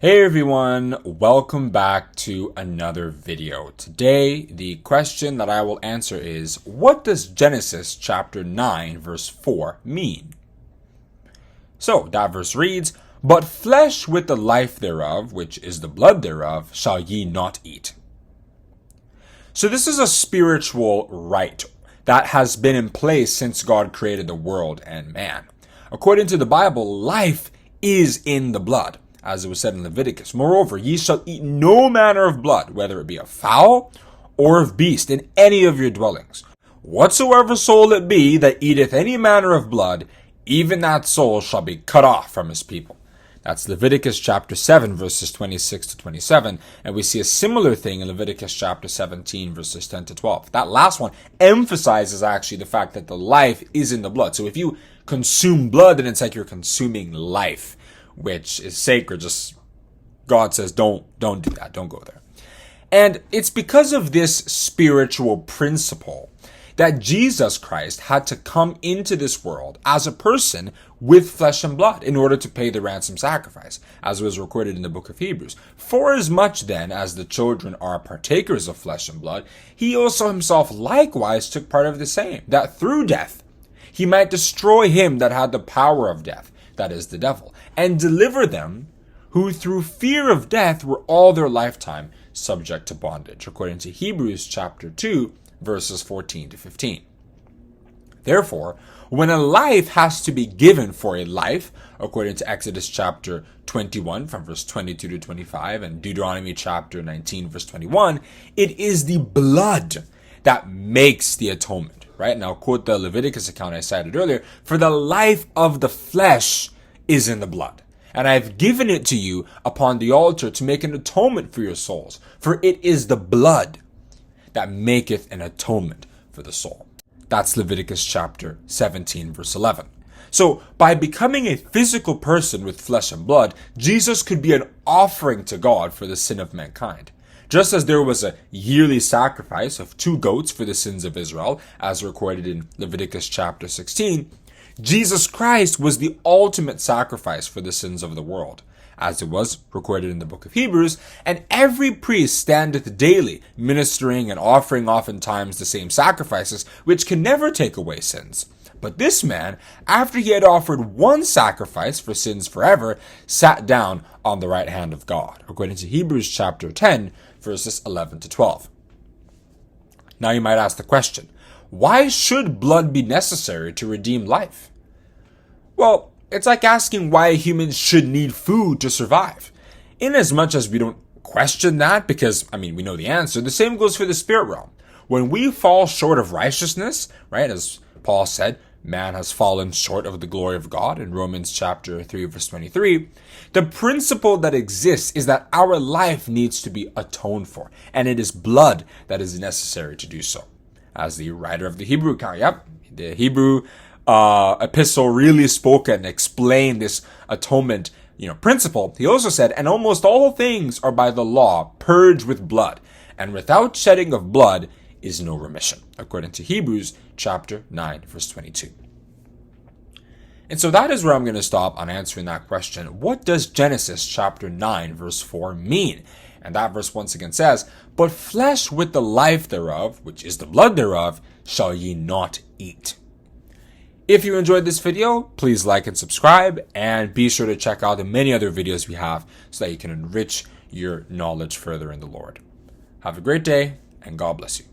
Hey everyone, welcome back to another video. Today, the question that I will answer is, what does Genesis chapter 9 verse 4 mean? So, that verse reads, "But flesh with the life thereof, which is the blood thereof, shall ye not eat." So this is a spiritual right that has been in place since God created the world and man. According to the Bible, life is in the blood, as it was said in Leviticus. "Moreover, ye shall eat no manner of blood, whether it be of fowl or of beast, in any of your dwellings. Whatsoever soul it be that eateth any manner of blood, even that soul shall be cut off from his people." That's Leviticus chapter 7, verses 26 to 27. And we see a similar thing in Leviticus chapter 17, verses 10 to 12. That last one emphasizes actually the fact that the life is in the blood. So if you consume blood, then it's like you're consuming life, which is sacred. Just God says, don't do that. Don't go there. And it's because of this spiritual principle that Jesus Christ had to come into this world as a person with flesh and blood in order to pay the ransom sacrifice, as was recorded in the book of Hebrews. "For as much then as the children are partakers of flesh and blood, he also himself likewise took part of the same, that through death he might destroy him that had the power of death, that is the devil, and deliver them who through fear of death were all their lifetime subject to bondage," according to Hebrews chapter 2, verses 14 to 15. Therefore, when a life has to be given for a life, according to Exodus chapter 21 from verse 22 to 25 and Deuteronomy chapter 19 verse 21, it is the blood that makes the atonement, right? Now, quote the Leviticus account I cited earlier, "For the life of the flesh is in the blood. And I have given it to you upon the altar to make an atonement for your souls. For it is the blood that maketh an atonement for the soul." That's Leviticus chapter 17, verse 11. So, by becoming a physical person with flesh and blood, Jesus could be an offering to God for the sin of mankind. Just as there was a yearly sacrifice of 2 goats for the sins of Israel, as recorded in Leviticus chapter 16, Jesus Christ was the ultimate sacrifice for the sins of the world, as it was recorded in the book of Hebrews, and every priest standeth daily, ministering and offering oftentimes the same sacrifices, which can never take away sins. But this man, after he had offered one sacrifice for sins forever, sat down on the right hand of God, according to Hebrews chapter 10, verses 11 to 12. Now you might ask the question, why should blood be necessary to redeem life? Well, it's like asking why humans should need food to survive. Inasmuch as we don't question that, because, we know the answer, the same goes for the spirit realm. When we fall short of righteousness, right, as Paul said, man has fallen short of the glory of God in Romans chapter 3, verse 23, the principle that exists is that our life needs to be atoned for, and it is blood that is necessary to do so. As the writer of the Hebrew account, the Hebrew epistle really spoke and explained this atonement, principle. He also said, "And almost all things are by the law purged with blood, and without shedding of blood is no remission," according to Hebrews chapter 9, verse 22. And so that is where I'm going to stop on answering that question. What does Genesis chapter 9, verse 4 mean? And that verse once again says, "But flesh with the life thereof, which is the blood thereof, shall ye not eat." If you enjoyed this video, please like and subscribe, and be sure to check out the many other videos we have so that you can enrich your knowledge further in the Lord. Have a great day, and God bless you.